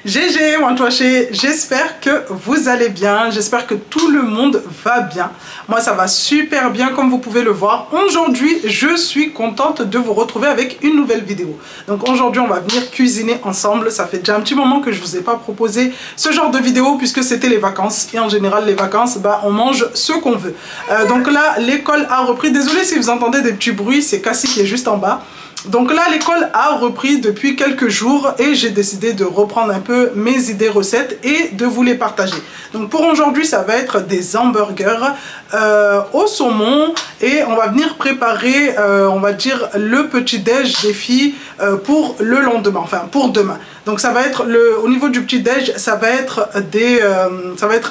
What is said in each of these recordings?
GG, Wantouaché, j'espère que vous allez bien, j'espère que tout le monde va bien. Moi ça va super bien comme vous pouvez le voir. Aujourd'hui je suis contente de vous retrouver avec une nouvelle vidéo. Donc aujourd'hui on va venir cuisiner ensemble. Ça fait déjà un petit moment que je vous ai pas proposé ce genre de vidéo puisque c'était les vacances. Et en général les vacances, on mange ce qu'on veut. Donc là l'école a repris. Désolé si vous entendez des petits bruits, c'est Cassie qui est juste en bas. Donc là l'école a repris depuis quelques jours et j'ai décidé de reprendre un peu mes idées recettes et de vous les partager. Donc pour aujourd'hui ça va être des hamburgers au saumon et on va venir préparer on va dire le petit déj des filles pour le lendemain, enfin pour demain. Donc ça va être au niveau du petit déj, ça va être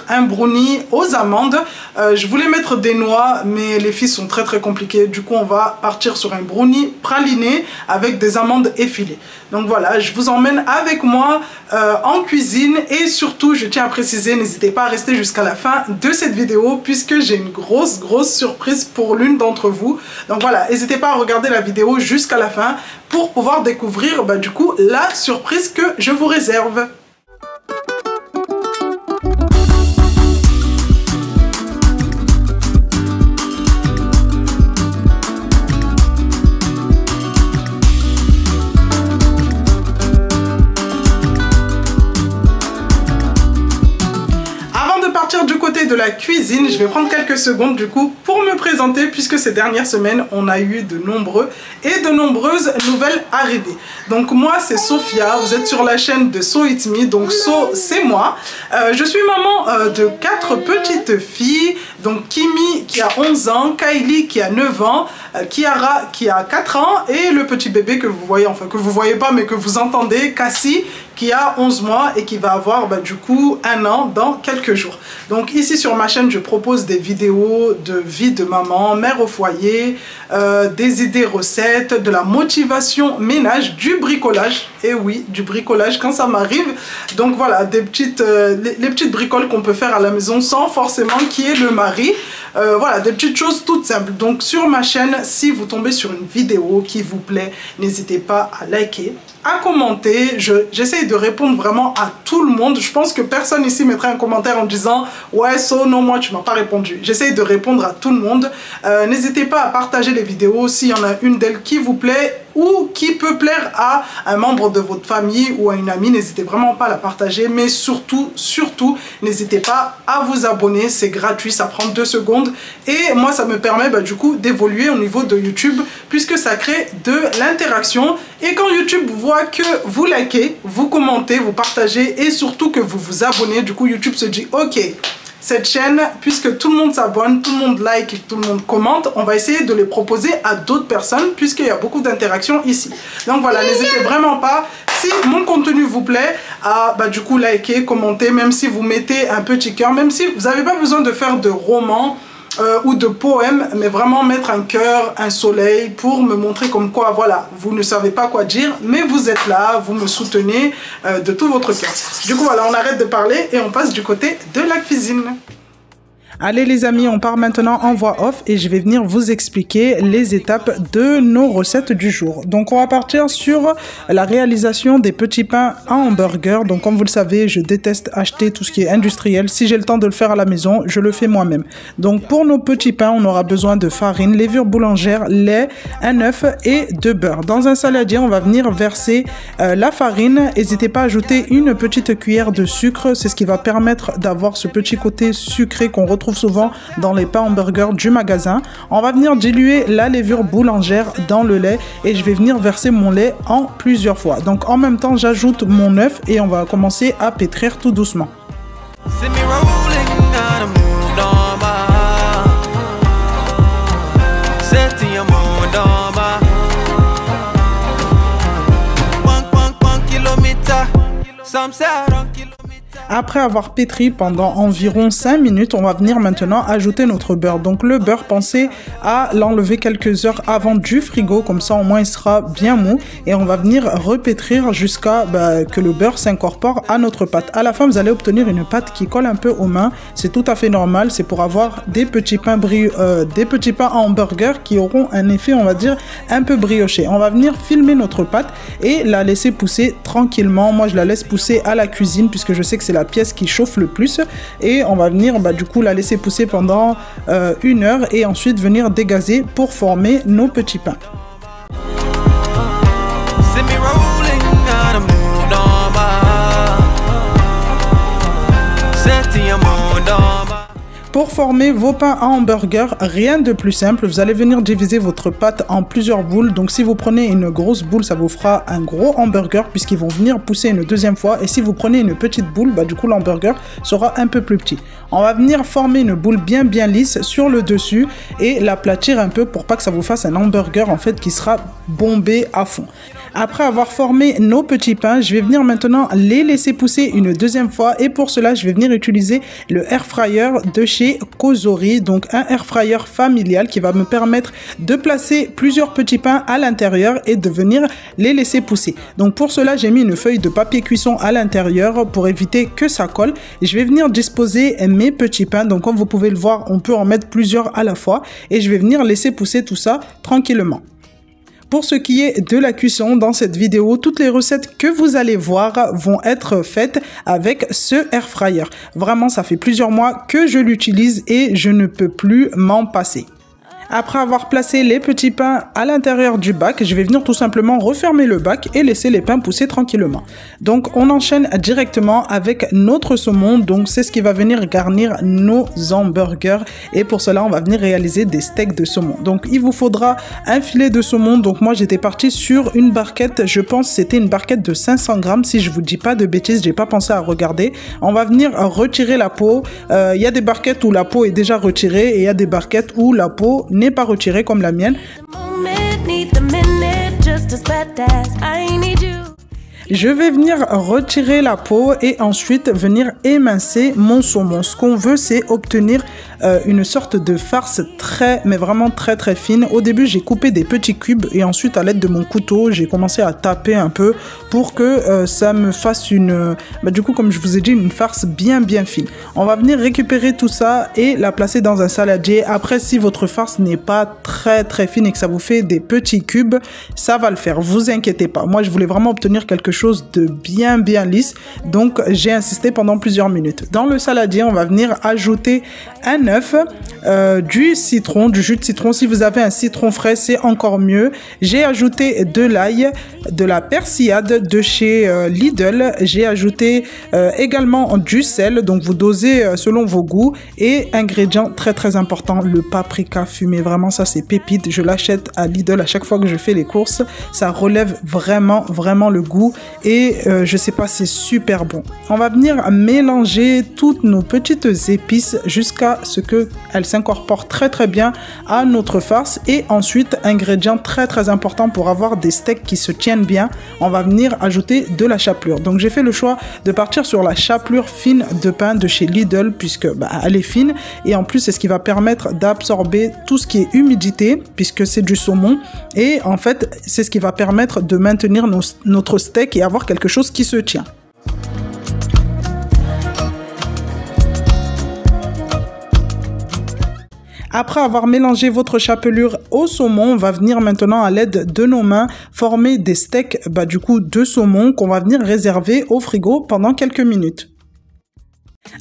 un brownie aux amandes. Je voulais mettre des noix mais les filles sont très compliquées. Du coup on va partir sur un brownie praliné avec des amandes effilées. Donc voilà, je vous emmène avec moi en cuisine et surtout je tiens à préciser, n'hésitez pas à rester jusqu'à la fin de cette vidéo puisque j'ai une grosse surprise pour l'une d'entre vous. Donc voilà, n'hésitez pas à regarder la vidéo jusqu'à la fin pour pouvoir découvrir du coup la surprise que je vous réserve. Du côté de la cuisine, je vais prendre quelques secondes du coup pour me présenter puisque ces dernières semaines on a eu de nombreuses nouvelles arrivées. Donc moi c'est Sophia, vous êtes sur la chaîne de So It's Me, donc So c'est moi. Je suis maman de 4 petites filles, donc Kimi qui a 11 ans, Kylie qui a 9 ans, Kiara qui a 4 ans et le petit bébé que vous voyez, enfin que vous voyez pas mais que vous entendez, Cassie qui a 11 mois et qui va avoir du coup 1 an dans quelques jours. Donc ici sur ma chaîne je propose des vidéos de vie de maman, mère au foyer, des idées recettes, de la motivation ménage, du bricolage, et oui du bricolage quand ça m'arrive. Donc voilà, des petites, les petites bricoles qu'on peut faire à la maison sans forcément qu'il y ait le mari. Voilà, des petites choses toutes simples. Donc sur ma chaîne, si vous tombez sur une vidéo qui vous plaît, n'hésitez pas à liker, à commenter. J'essaye de répondre vraiment à tout le monde. Je pense que personne ici mettrait un commentaire en disant ouais So non moi tu m'as pas répondu. J'essaye de répondre à tout le monde. N'hésitez pas à partager les vidéos s'il y en a une d'elles qui vous plaît ou qui peut plaire à un membre de votre famille ou à une amie. N'hésitez vraiment pas à la partager, mais surtout n'hésitez pas à vous abonner, c'est gratuit, ça prend 2 secondes et moi ça me permet du coup d'évoluer au niveau de YouTube puisque ça crée de l'interaction et quand YouTube voit que vous likez, vous commentez, vous partagez et surtout que vous vous abonnez, du coup YouTube se dit ok, cette chaîne, puisque tout le monde s'abonne, tout le monde like, tout le monde commente, on va essayer de les proposer à d'autres personnes puisqu'il y a beaucoup d'interactions ici. Donc voilà, n'hésitez vraiment pas, si mon contenu vous plaît, à du coup liker, commenter, même si vous mettez un petit cœur, même si vous n'avez pas besoin de faire de romans ou de poèmes, mais vraiment mettre un cœur, un soleil pour me montrer comme quoi voilà, vous ne savez pas quoi dire, mais vous êtes là, vous me soutenez de tout votre cœur. Du coup voilà, on arrête de parler et on passe du côté de la cuisine. Allez les amis, on part maintenant en voix off et je vais venir vous expliquer les étapes de nos recettes du jour. Donc on va partir sur la réalisation des petits pains à hamburger. Donc comme vous le savez, je déteste acheter tout ce qui est industriel. Si j'ai le temps de le faire à la maison, je le fais moi-même. Donc pour nos petits pains, on aura besoin de farine, levure boulangère, lait, un œuf et de beurre. Dans un saladier, on va venir verser la farine. N'hésitez pas à ajouter une petite cuillère de sucre. C'est ce qui va permettre d'avoir ce petit côté sucré qu'on retrouve souvent dans les pains hamburgers du magasin. On va venir diluer la levure boulangère dans le lait et je vais venir verser mon lait en plusieurs fois. Donc en même temps, j'ajoute mon œuf et on va commencer à pétrir tout doucement. Après avoir pétri pendant environ 5 minutes, on va venir maintenant ajouter notre beurre. Donc le beurre, pensez à l'enlever quelques heures avant du frigo, comme ça au moins il sera bien mou. Et on va venir repétrir jusqu'à que le beurre s'incorpore à notre pâte. À la fin, vous allez obtenir une pâte qui colle un peu aux mains. C'est tout à fait normal, c'est pour avoir des petits pains à hamburger qui auront un effet, on va dire, un peu brioché. On va venir filmer notre pâte et la laisser pousser tranquillement. Moi, je la laisse pousser à la cuisine puisque je sais que c'est la pièce qui chauffe le plus, et on va venir du coup la laisser pousser pendant 1 heure et ensuite venir dégazer pour former nos petits pains. Pour former vos pains à hamburger, rien de plus simple, vous allez venir diviser votre pâte en plusieurs boules. Donc si vous prenez une grosse boule, ça vous fera un gros hamburger puisqu'ils vont venir pousser une deuxième fois. Et si vous prenez une petite boule, du coup l'hamburger sera un peu plus petit. On va venir former une boule bien lisse sur le dessus et l'aplatir un peu pour pas que ça vous fasse un hamburger en fait qui sera bombé à fond. Après avoir formé nos petits pains, je vais venir maintenant les laisser pousser une deuxième fois et pour cela, je vais venir utiliser le air fryer de chez Cosori, donc un air fryer familial qui va me permettre de placer plusieurs petits pains à l'intérieur et de venir les laisser pousser. Donc pour cela, j'ai mis une feuille de papier cuisson à l'intérieur pour éviter que ça colle. Et je vais venir disposer mes petits pains. Donc comme vous pouvez le voir, on peut en mettre plusieurs à la fois et je vais venir laisser pousser tout ça tranquillement. Pour ce qui est de la cuisson dans cette vidéo, toutes les recettes que vous allez voir vont être faites avec ce air fryer. Vraiment, ça fait plusieurs mois que je l'utilise et je ne peux plus m'en passer. Après avoir placé les petits pains à l'intérieur du bac, je vais venir tout simplement refermer le bac et laisser les pains pousser tranquillement. Donc on enchaîne directement avec notre saumon, donc c'est ce qui va venir garnir nos hamburgers et pour cela on va venir réaliser des steaks de saumon. Donc il vous faudra un filet de saumon, donc moi j'étais partie sur une barquette, je pense c'était une barquette de 500 grammes si je vous dis pas de bêtises, j'ai pas pensé à regarder. On va venir retirer la peau, il y a des barquettes où la peau est déjà retirée et il y a des barquettes où la peau n'est pas retirée comme la mienne. Je vais venir retirer la peau et ensuite venir émincer mon saumon. Ce qu'on veut, c'est obtenir une sorte de farce mais vraiment très fine. Au début, j'ai coupé des petits cubes et ensuite, à l'aide de mon couteau, j'ai commencé à taper un peu pour que ça me fasse du coup, comme je vous ai dit, une farce bien fine. On va venir récupérer tout ça et la placer dans un saladier. Après, si votre farce n'est pas très fine et que ça vous fait des petits cubes, ça va le faire. Vous inquiétez pas. Moi, je voulais vraiment obtenir quelque chose de bien lisse, donc j'ai insisté pendant plusieurs minutes. Dans le saladier, on va venir ajouter un œuf, du citron, du jus de citron. Si vous avez un citron frais, c'est encore mieux. J'ai ajouté de l'ail, de la persillade de chez Lidl. J'ai ajouté également du sel, donc vous dosez selon vos goûts, et ingrédient très important, le paprika fumé. Vraiment, ça c'est pépite. Je l'achète à Lidl à chaque fois que je fais les courses. Ça relève vraiment le goût et je sais pas, c'est super bon. On va venir mélanger toutes nos petites épices jusqu'à ce qu'elles s'incorporent très bien à notre farce. Et ensuite, ingrédient très important pour avoir des steaks qui se tiennent bien, on va venir ajouter de la chapelure. Donc j'ai fait le choix de partir sur la chapelure fine de pain de chez Lidl puisque elle est fine et en plus c'est ce qui va permettre d'absorber tout ce qui est humidité puisque c'est du saumon et en fait c'est ce qui va permettre de maintenir notre steak et avoir quelque chose qui se tient. Après avoir mélangé votre chapelure au saumon, on va venir maintenant à l'aide de nos mains former des steaks du coup de saumon qu'on va venir réserver au frigo pendant quelques minutes.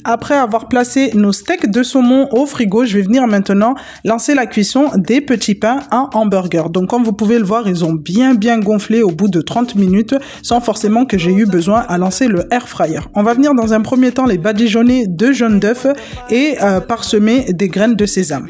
Après avoir placé nos steaks de saumon au frigo, je vais venir maintenant lancer la cuisson des petits pains en hamburger. Donc comme vous pouvez le voir, ils ont bien gonflé au bout de 30 minutes sans forcément que j'ai eu besoin à lancer le air fryer. On va venir dans un premier temps les badigeonner de jaune d'œuf et parsemer des graines de sésame.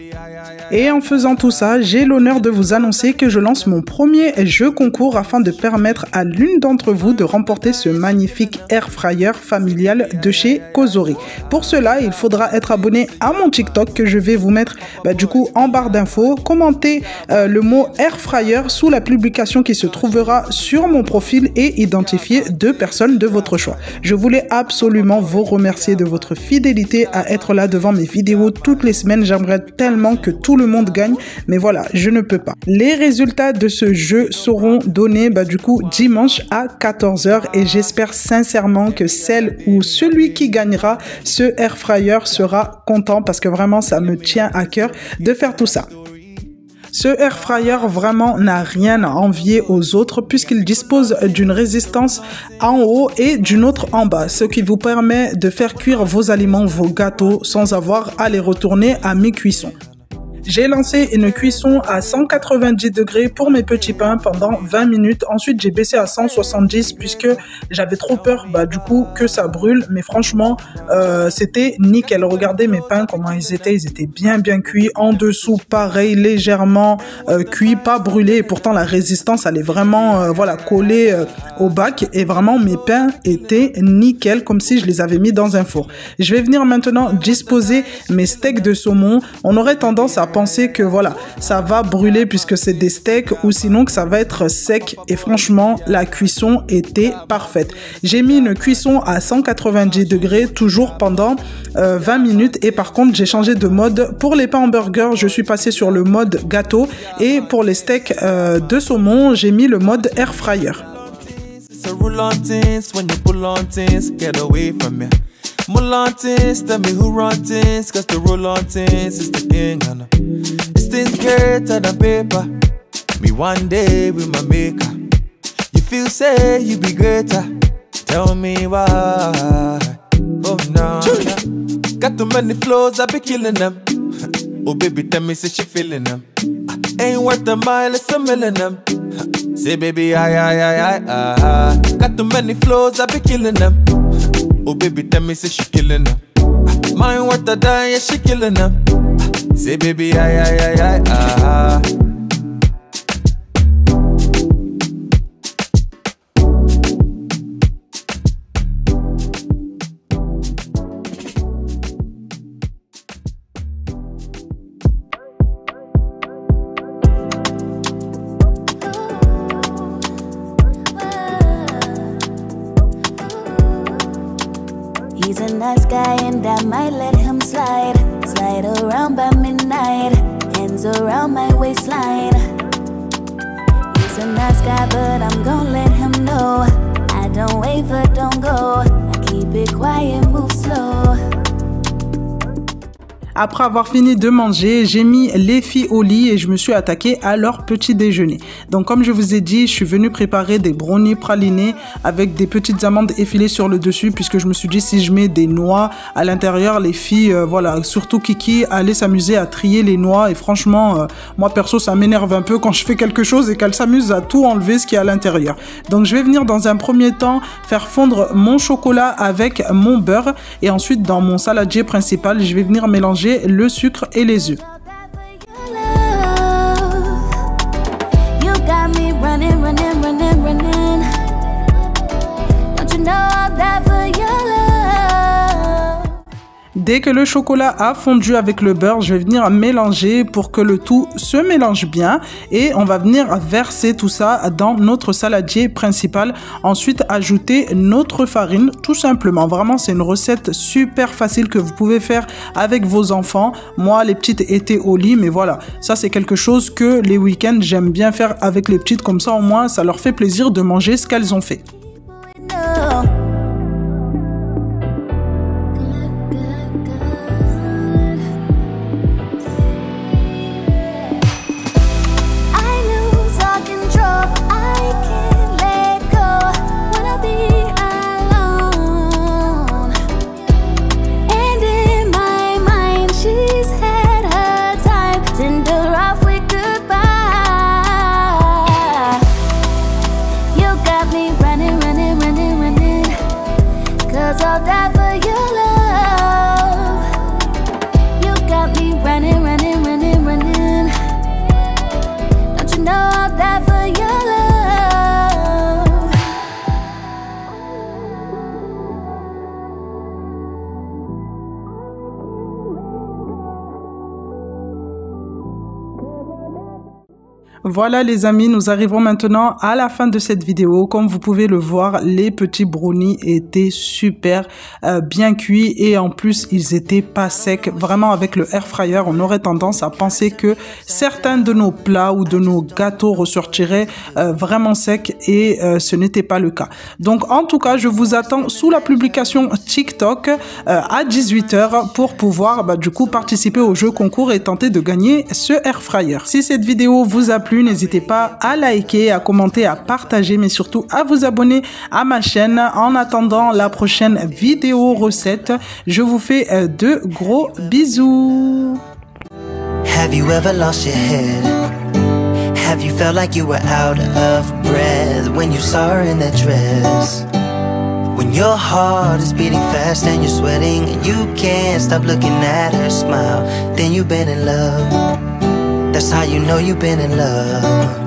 Et en faisant tout ça, j'ai l'honneur de vous annoncer que je lance mon premier jeu concours afin de permettre à l'une d'entre vous de remporter ce magnifique air fryer familial de chez Causerie. Pour cela, il faudra être abonné à mon TikTok que je vais vous mettre du coup en barre d'infos. Commentez le mot air fryer sous la publication qui se trouvera sur mon profil et identifier 2 personnes de votre choix. Je voulais absolument vous remercier de votre fidélité à être là devant mes vidéos toutes les semaines. J'aimerais tellement que tout le monde gagne, mais voilà, je ne peux pas. Les résultats de ce jeu seront donnés du coup dimanche à 14h et j'espère sincèrement que celle ou celui qui gagnera ce air fryer sera content parce que vraiment ça me tient à cœur de faire tout ça. Ce air fryer vraiment n'a rien à envier aux autres puisqu'il dispose d'une résistance en haut et d'une autre en bas, ce qui vous permet de faire cuire vos aliments, vos gâteaux sans avoir à les retourner à mi-cuisson. J'ai lancé une cuisson à 190 degrés pour mes petits pains pendant 20 minutes. Ensuite, j'ai baissé à 170 puisque j'avais trop peur du coup que ça brûle. Mais franchement, c'était nickel. Regardez mes pains, comment ils étaient bien cuits. En dessous, pareil, légèrement cuits, pas brûlés. Et pourtant, la résistance, elle est vraiment collée au bac. Et vraiment, mes pains étaient nickel, comme si je les avais mis dans un four. Je vais venir maintenant disposer mes steaks de saumon. On aurait tendance à penser que ça va brûler puisque c'est des steaks ou sinon que ça va être sec et franchement la cuisson était parfaite. J'ai mis une cuisson à 190 degrés toujours pendant 20 minutes et par contre j'ai changé de mode. Pour les pains hamburgers je suis passé sur le mode gâteau et pour les steaks de saumon j'ai mis le mode air fryer. Mulantis, tell me who run things, cause the roll on things is the king, and it's things greater than paper. Me one day with my maker. You feel say you be greater. Tell me why. Oh no, got too many flows, I be killing them. Oh baby, tell me say she feeling them. Ain't worth a mile, it's a million them. Say baby, I. Got too many flows, I be killing them. Oh baby, tell me say she killing them. Mine worth a die, yeah she killing them. Say baby, I. He's a nice guy and I might let him slide. Slide around by midnight, hands around my waistline. He's a nice guy but I'm gonna let him know I don't waver, don't go. I keep it quiet, move slow. Après avoir fini de manger, j'ai mis les filles au lit et je me suis attaquée à leur petit déjeuner. Donc comme je vous ai dit, je suis venue préparer des brownies pralinés avec des petites amandes effilées sur le dessus puisque je me suis dit si je mets des noix à l'intérieur, les filles, surtout Kiki, allaient s'amuser à trier les noix et franchement, moi perso ça m'énerve un peu quand je fais quelque chose et qu'elle s'amuse à tout enlever ce qu'il y a à l'intérieur. Donc je vais venir dans un premier temps faire fondre mon chocolat avec mon beurre et ensuite dans mon saladier principal, je vais venir mélanger le sucre et les œufs. Dès que le chocolat a fondu avec le beurre, je vais venir mélanger pour que le tout se mélange bien et on va venir verser tout ça dans notre saladier principal. Ensuite, ajouter notre farine tout simplement. Vraiment, c'est une recette super facile que vous pouvez faire avec vos enfants. Moi, les petites étaient au lit, mais voilà, ça c'est quelque chose que les week-ends, j'aime bien faire avec les petites. Comme ça, au moins, ça leur fait plaisir de manger ce qu'elles ont fait. Running, running, running, running. Voilà les amis, nous arrivons maintenant à la fin de cette vidéo. Comme vous pouvez le voir, les petits brownies étaient super bien cuits et en plus ils étaient pas secs. Vraiment avec le air fryer, on aurait tendance à penser que certains de nos plats ou de nos gâteaux ressortiraient vraiment secs et ce n'était pas le cas. Donc en tout cas, je vous attends sous la publication TikTok à 18 h pour pouvoir du coup participer au jeu concours et tenter de gagner ce air fryer. Si cette vidéo vous a plu, n'hésitez pas à liker, à commenter, à partager, mais surtout à vous abonner à ma chaîne. En attendant la prochaine vidéo recette, je vous fais de gros bisous. Have you ever lost your head? Have you felt like you were out of breath when you saw her in that dress? When your heart is beating fast and you're sweating and you can't stop looking at her smile, then you've been in love. That's how you know you've been in love.